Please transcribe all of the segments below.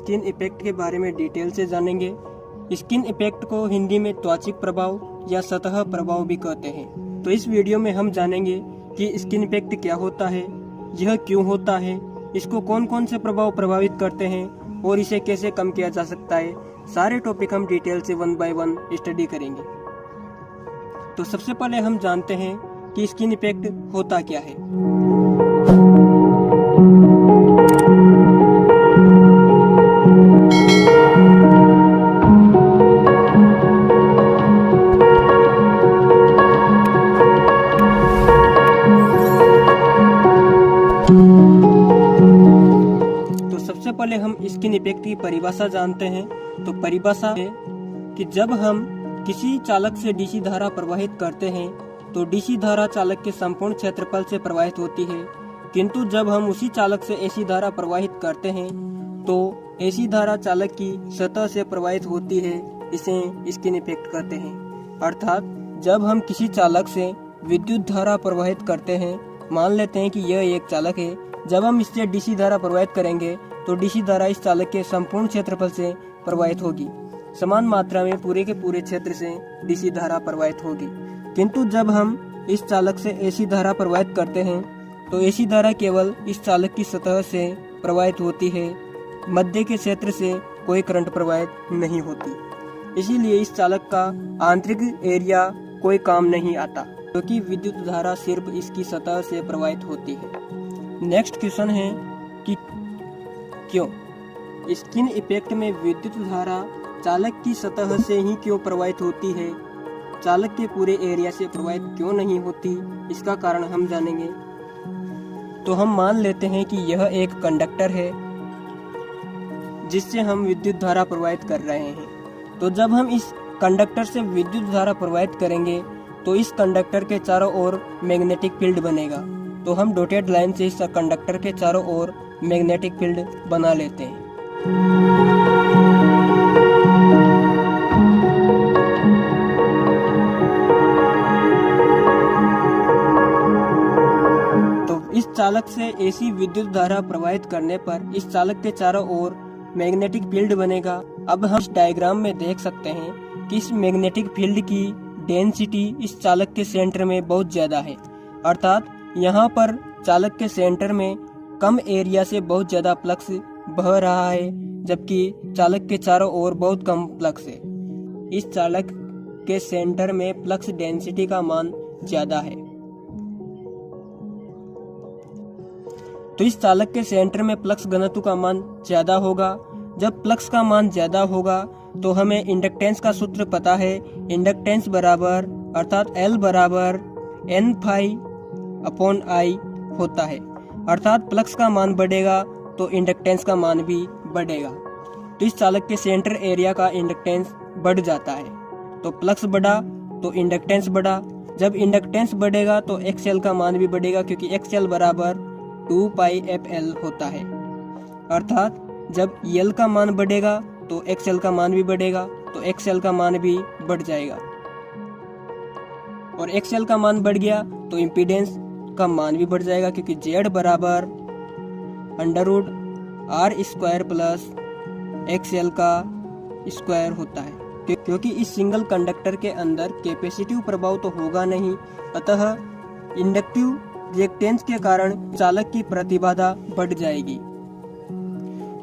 Skin effect के बारे में डिटेल से जानेंगे। स्किन इफेक्ट को हिंदी में त्वचिक प्रभाव या सतह प्रभाव भी कहते हैं। तो इस वीडियो में हम जानेंगे कि स्किन इफेक्ट क्या होता है, यह क्यों होता है, इसको कौन कौन से प्रभाव प्रभावित करते हैं और इसे कैसे कम किया जा सकता है। सारे टॉपिक हम डिटेल से 1 बाय 1 स्टडी करेंगे। तो सबसे पहले हम जानते हैं कि स्किन इफेक्ट होता क्या है। तो सबसे पहले हम स्किन इफेक्ट की परिभाषा जानते हैं। तो परिभाषा है कि जब हम किसी चालक से डीसी धारा प्रवाहित करते हैं तो डीसी धारा चालक के संपूर्ण क्षेत्रफल से प्रवाहित होती है, किंतु जब हम उसी चालक से एसी धारा प्रवाहित करते हैं तो एसी धारा चालक की सतह से प्रवाहित होती है। इसे स्किन इफेक्ट कहते हैं। अर्थात जब हम किसी चालक से विद्युत धारा प्रवाहित करते हैं, मान लेते हैं कि यह एक चालक है, जब हम इससे डीसी धारा प्रवाहित करेंगे तो डीसी धारा इस चालक के संपूर्ण क्षेत्रफल से प्रवाहित होगी। समान मात्रा में पूरे के पूरे क्षेत्र से डीसी धारा प्रवाहित होगी। किंतु जब हम इस चालक से एसी धारा प्रवाहित करते हैं तो एसी धारा केवल इस चालक की सतह से प्रवाहित होती है, मध्य के क्षेत्र से कोई करंट प्रवाहित नहीं होती। इसीलिए इस चालक का आंतरिक एरिया कोई काम नहीं आता, क्योंकि विद्युत धारा सिर्फ इसकी सतह से प्रवाहित होती है। नेक्स्ट क्वेश्चन है कि क्यों स्किन इफेक्ट में विद्युत धारा चालक की सतह से ही क्यों प्रवाहित होती है, चालक के पूरे एरिया से प्रवाहित क्यों नहीं होती, इसका कारण हम जानेंगे। तो हम मान लेते हैं कि यह एक कंडक्टर है जिससे हम विद्युत धारा प्रवाहित कर रहे हैं। तो जब हम इस कंडक्टर से विद्युत धारा प्रवाहित करेंगे तो इस कंडक्टर के चारों ओर मैग्नेटिक फील्ड बनेगा। तो हम डॉटेड लाइन से इस कंडक्टर के चारों ओर मैग्नेटिक फील्ड बना लेते हैं। इस चालक से एसी विद्युत धारा प्रवाहित करने पर इस चालक के चारों ओर मैग्नेटिक फील्ड बनेगा। अब हम इस डायग्राम में देख सकते हैं कि इस मैग्नेटिक फील्ड की डेंसिटी इस चालक के सेंटर में बहुत ज्यादा है। अर्थात यहाँ पर चालक के सेंटर में कम एरिया से बहुत ज्यादा फ्लक्स बह रहा है, जबकि चालक के चारों ओर बहुत कम फ्लक्स है। इस चालक के सेंटर में फ्लक्स डेंसिटी का मान ज्यादा है। तो इस चालक के सेंटर में फ्लक्स घनत्व का मान ज्यादा होगा। जब फ्लक्स का मान ज्यादा होगा तो हमें इंडक्टेंस का सूत्र पता है। इंडक्टेंस बराबर अर्थात L बराबर N फाई अपॉन I होता है। अर्थात फ्लक्स का मान बढ़ेगा तो इंडक्टेंस का मान भी बढ़ेगा। तो इस चालक के सेंटर एरिया का इंडक्टेंस बढ़ जाता है। तो फ्लक्स बढ़ा तो इंडक्टेंस बढ़ा। जब इंडक्टेंस बढ़ेगा तो XL का मान भी बढ़ेगा, क्योंकि XL बराबर 2 पाई FL होता है। अर्थात जब L का मान बढ़ेगा तो XL का मान भी बढ़ेगा, तो XL का मान भी बढ़ जाएगा। और XL का मान बढ़ गया तो इम्पीडेंस का मान भी बढ़ जाएगा, क्योंकि Z बराबर under root R square plus XL का स्क्वायर होता है। क्योंकि इस सिंगल कंडक्टर के अंदर कैपेसिटिव प्रभाव तो होगा नहीं, अतः इंडक्टिव रिएक्टेंस के कारण चालक की प्रतिबाधा बढ़ जाएगी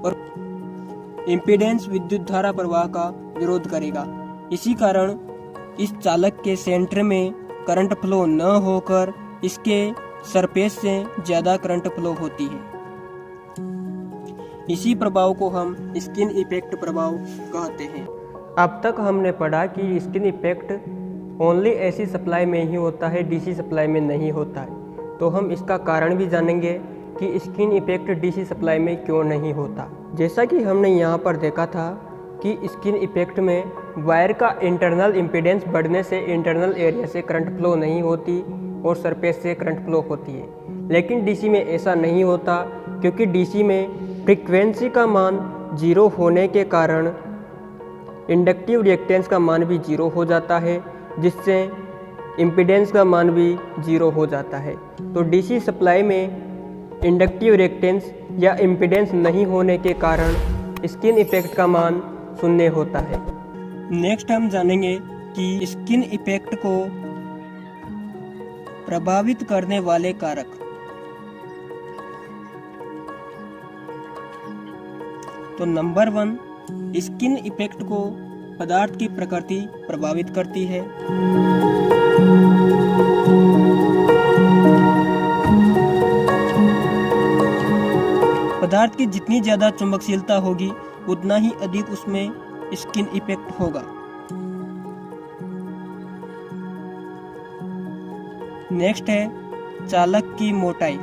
और इम्पीडेंस विद्युत धारा प्रवाह का विरोध करेगा। इसी कारण इस चालक के सेंटर में करंट फ्लो न होकर इसके सरफेस से ज्यादा करंट फ्लो होती है। इसी प्रभाव को हम स्किन इफेक्ट प्रभाव कहते हैं। अब तक हमने पढ़ा कि skin effect only AC supply में ही होता है, डीसी सप्लाई में नहीं होता है। तो हम इसका कारण भी जानेंगे कि स्किन इफेक्ट डीसी सप्लाई में क्यों नहीं होता। जैसा कि हमने यहाँ पर देखा था कि स्किन इफेक्ट में वायर का इंटरनल इम्पीडेंस बढ़ने से इंटरनल एरिया से करंट फ्लो नहीं होती और सरफेस से करंट फ्लो होती है। लेकिन डीसी में ऐसा नहीं होता, क्योंकि डीसी में फ्रीक्वेंसी का मान 0 होने के कारण इंडक्टिव रिएक्टेंस का मान भी 0 हो जाता है, जिससे इम्पीडेंस का मान भी 0 हो जाता है। तो डीसी सप्लाई में इंडक्टिव रिएक्टेंस या इम्पीडेंस नहीं होने के कारण स्किन इफेक्ट का मान 0 होता है। नेक्स्ट हम जानेंगे कि स्किन इफेक्ट को प्रभावित करने वाले कारक। तो नंबर 1, स्किन इफेक्ट को पदार्थ की प्रकृति प्रभावित करती है। पदार्थ की जितनी ज्यादा चुंबकशीलता होगी उतना ही अधिक उसमें स्किन इफेक्ट होगा। नेक्स्ट है चालक की मोटाई।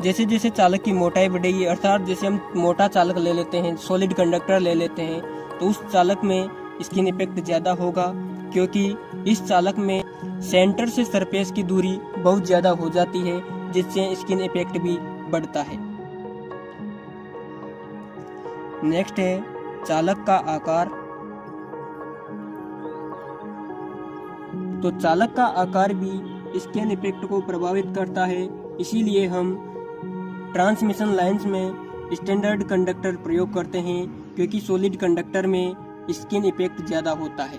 जैसे जैसे चालक की मोटाई बढ़ेगी, अर्थात जैसे हम मोटा चालक ले लेते हैं, सॉलिड कंडक्टर ले लेते हैं, तो उस चालक में स्किन इफेक्ट ज़्यादा होगा, क्योंकि इस चालक में सेंटर से सरफेस की दूरी बहुत ज़्यादा हो जाती है, जिससे स्किन इफेक्ट भी बढ़ता है। नेक्स्ट है चालक का आकार। तो चालक का आकार भी स्किन इफेक्ट को प्रभावित करता है, इसीलिए हम ट्रांसमिशन लाइंस में स्टैंडर्ड कंडक्टर प्रयोग करते हैं, क्योंकि सॉलिड कंडक्टर में स्किन इफेक्ट ज़्यादा होता है।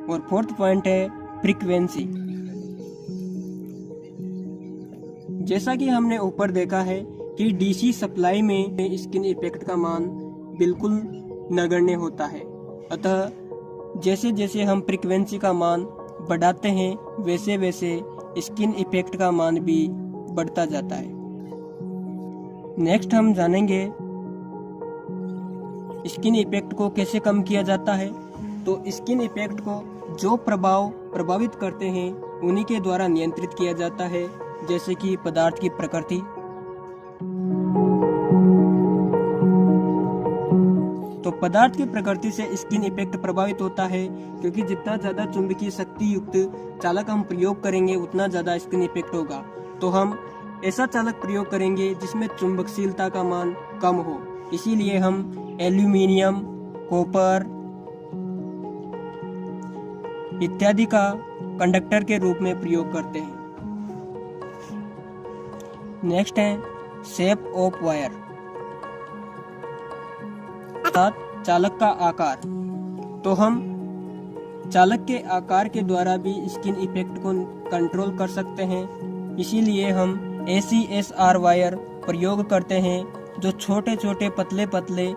और फोर्थ पॉइंट है फ्रीक्वेंसी। जैसा कि हमने ऊपर देखा है कि डीसी सप्लाई में स्किन इफेक्ट का मान बिल्कुल नगण्य होता है, अतः जैसे जैसे हम फ्रीक्वेंसी का मान बढ़ाते हैं वैसे वैसे स्किन इफेक्ट का मान भी बढ़ता जाता है। नेक्स्ट हम जानेंगे स्किन इफेक्ट को कैसे कम किया जाता है। तो स्किन इफेक्ट को जो प्रभाव प्रभावित करते हैं उन्हीं के द्वारा नियंत्रित किया जाता है, जैसे कि पदार्थ की प्रकृति। तो पदार्थ की प्रकृति से स्किन इफेक्ट प्रभावित होता है, क्योंकि जितना ज़्यादा चुंबकीय शक्ति युक्त चालक हम प्रयोग करेंगे उतना ज़्यादा स्किन इफेक्ट होगा। तो हम ऐसा चालक प्रयोग करेंगे जिसमें चुंबकशीलता का मान कम हो, इसीलिए हम एल्यूमिनियम, कॉपर इत्यादि का कंडक्टर के रूप में प्रयोग करते हैं। नेक्स्ट है शेप ऑफ वायर, अर्थात चालक का आकार। तो हम चालक के आकार के द्वारा भी स्किन इफेक्ट को कंट्रोल कर सकते हैं, इसीलिए हम ACSR वायर प्रयोग करते हैं, जो छोटे छोटे पतले पतले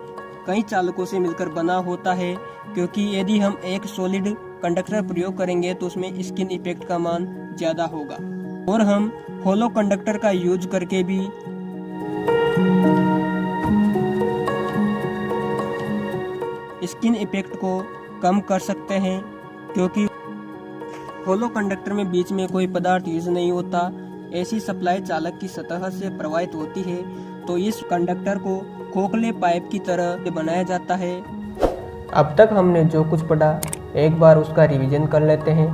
कई चालकों से मिलकर बना होता है, क्योंकि यदि हम एक सॉलिड कंडक्टर प्रयोग करेंगे तो उसमें स्किन इफेक्ट का मान ज़्यादा होगा। और हम होलो कंडक्टर का यूज करके भी स्किन इफेक्ट को कम कर सकते हैं, क्योंकि होलो कंडक्टर में बीच में कोई पदार्थ यूज नहीं होता, ऐसी सप्लाई चालक की सतह से प्रवाहित होती है, तो इस कंडक्टर को खोखले पाइप की तरह बनाया जाता है। अब तक हमने जो कुछ पढ़ा एक बार उसका रिवीजन कर लेते हैं।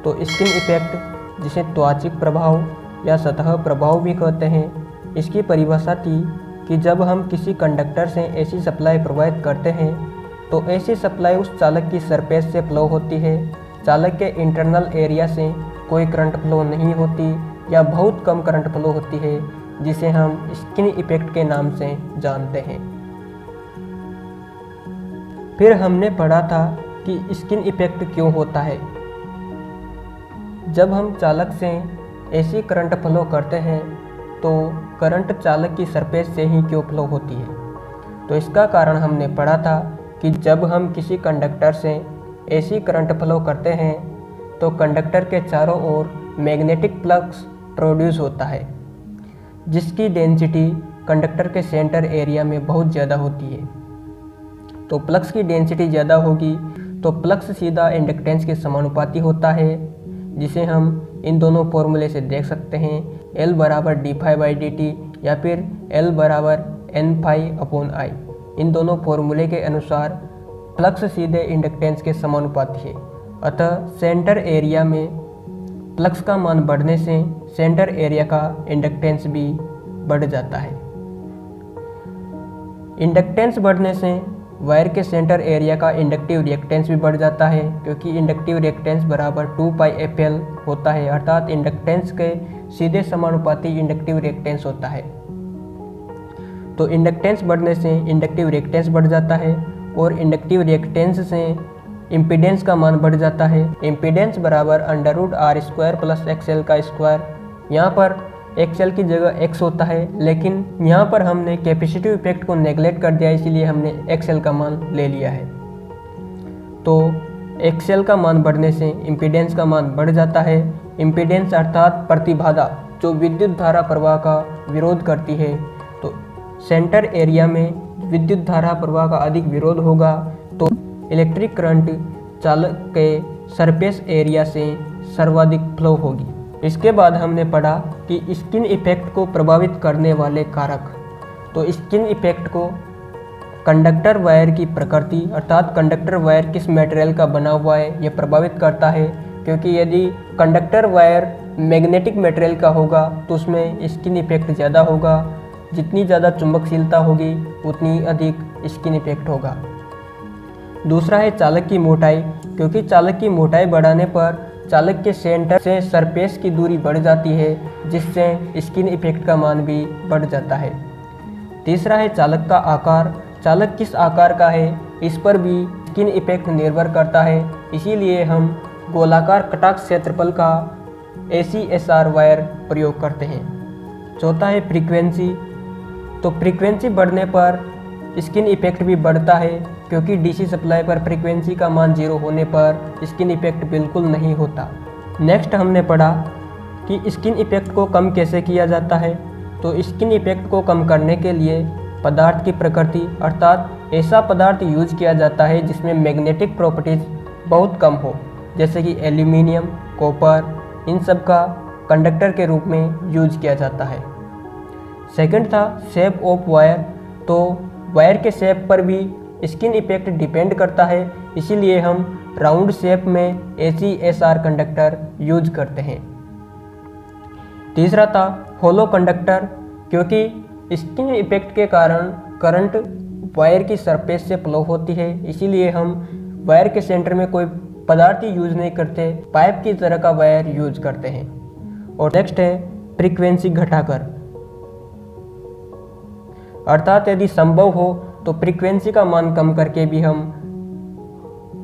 तो स्किन इफेक्ट, जिसे त्वचिक प्रभाव या सतह प्रभाव भी कहते हैं, इसकी परिभाषा थी कि जब हम किसी कंडक्टर से ऐसी सप्लाई प्रवाहित करते हैं तो ऐसी सप्लाई उस चालक की सरफेस से फ्लो होती है, चालक के इंटरनल एरिया से कोई करंट फ्लो नहीं होती या बहुत कम करंट फ्लो होती है, जिसे हम स्किन इफेक्ट के नाम से जानते हैं। फिर हमने पढ़ा था कि स्किन इफेक्ट क्यों होता है। जब हम चालक से ऐसी करंट फ्लो करते हैं तो करंट चालक की सरफेस से ही क्यों फ्लो होती है। तो इसका कारण हमने पढ़ा था कि जब हम किसी कंडक्टर से ऐसी करंट फ्लो करते हैं तो कंडक्टर के चारों ओर मैग्नेटिक फ्लक्स प्रोड्यूस होता है, जिसकी डेंसिटी कंडक्टर के सेंटर एरिया में बहुत ज़्यादा होती है। तो फ्लक्स की डेंसिटी ज़्यादा होगी तो फ्लक्स सीधा इंडक्टेंस के समानुपाती होता है, जिसे हम इन दोनों फॉर्मूले से देख सकते हैं, L बराबर d∅dt या फिर L बराबर n∅/I। इन दोनों फॉर्मूले के अनुसार फ्लक्स सीधे इंडक्टेंस के समानुपाती है, अतः सेंटर एरिया में फ्लक्स का मान बढ़ने से सेंटर एरिया का इंडक्टेंस भी बढ़ जाता है। इंडक्टेंस बढ़ने से वायर के सेंटर एरिया का इंडक्टिव रिएक्टेंस भी बढ़ जाता है, क्योंकि इंडक्टिव रिएक्टेंस बराबर 2πfL होता है, अर्थात इंडक्टेंस के सीधे समानुपाती इंडक्टिव रिएक्टेंस होता है। तो इंडक्टेंस बढ़ने से इंडक्टिव रिएक्टेंस बढ़ जाता है और इंडक्टिव रिएक्टेंस से इम्पीडेंस का मान बढ़ जाता है। इम्पीडेंस बराबर √r² + XL का स्क्वायर। यहाँ पर XL की जगह X होता है, लेकिन यहाँ पर हमने कैपेसिटिव इफेक्ट को नेगलेक्ट कर दिया, इसीलिए हमने XL का मान ले लिया है। तो XL का मान बढ़ने से इम्पीडेंस का मान बढ़ जाता है। इम्पीडेंस अर्थात प्रतिबाधा जो विद्युत धारा प्रवाह का विरोध करती है, तो सेंटर एरिया में विद्युत धारा प्रवाह का अधिक विरोध होगा, तो इलेक्ट्रिक करंट चालक के सरफेस एरिया से सर्वाधिक फ्लो होगी। इसके बाद हमने पढ़ा कि स्किन इफेक्ट को प्रभावित करने वाले कारक। तो स्किन इफेक्ट को कंडक्टर वायर की प्रकृति अर्थात कंडक्टर वायर किस मटेरियल का बना हुआ है यह प्रभावित करता है, क्योंकि यदि कंडक्टर वायर मैग्नेटिक मटेरियल का होगा तो उसमें स्किन इफेक्ट ज़्यादा होगा। जितनी ज़्यादा चुंबकशीलता होगी उतनी अधिक स्किन इफेक्ट होगा। दूसरा है चालक की मोटाई, क्योंकि चालक की मोटाई बढ़ाने पर चालक के सेंटर से सरफेस की दूरी बढ़ जाती है, जिससे स्किन इफेक्ट का मान भी बढ़ जाता है। तीसरा है चालक का आकार। चालक किस आकार का है इस पर भी स्किन इफेक्ट निर्भर करता है, इसीलिए हम गोलाकार कटाक्ष क्षेत्रफल का ACSR वायर प्रयोग करते हैं। चौथा है फ्रीक्वेंसी। तो फ्रीक्वेंसी बढ़ने पर स्किन इफेक्ट भी बढ़ता है, क्योंकि डीसी सप्लाई पर फ्रीक्वेंसी का मान 0 होने पर स्किन इफेक्ट बिल्कुल नहीं होता। नेक्स्ट हमने पढ़ा कि स्किन इफेक्ट को कम कैसे किया जाता है। तो स्किन इफेक्ट को कम करने के लिए पदार्थ की प्रकृति अर्थात ऐसा पदार्थ यूज किया जाता है जिसमें मैग्नेटिक प्रॉपर्टीज बहुत कम हो, जैसे कि एल्यूमिनियम, कॉपर, इन सब का कंडक्टर के रूप में यूज किया जाता है। सेकंड था शेप ऑफ वायर। तो वायर के शेप पर भी स्किन इफेक्ट डिपेंड करता है, इसीलिए हम राउंड शेप में ACSR कंडक्टर यूज करते हैं। तीसरा था होलो कंडक्टर, क्योंकि स्किन इफेक्ट के कारण करंट वायर की सरफेस से फ्लो होती है, इसीलिए हम वायर के सेंटर में कोई पदार्थ यूज नहीं करते, पाइप की तरह का वायर यूज करते हैं। और नेक्स्ट है फ्रीक्वेंसी घटाकर, अर्थात यदि संभव हो तो फ्रीक्वेंसी का मान कम करके भी हम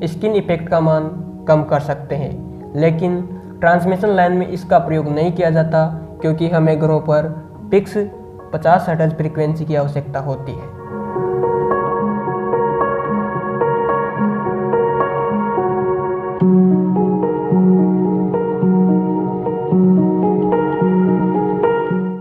स्किन इफेक्ट का मान कम कर सकते हैं, लेकिन ट्रांसमिशन लाइन में इसका प्रयोग नहीं किया जाता, क्योंकि हमें घरों पर फिक्स 50 हर्ट्ज फ्रीक्वेंसी की आवश्यकता होती है।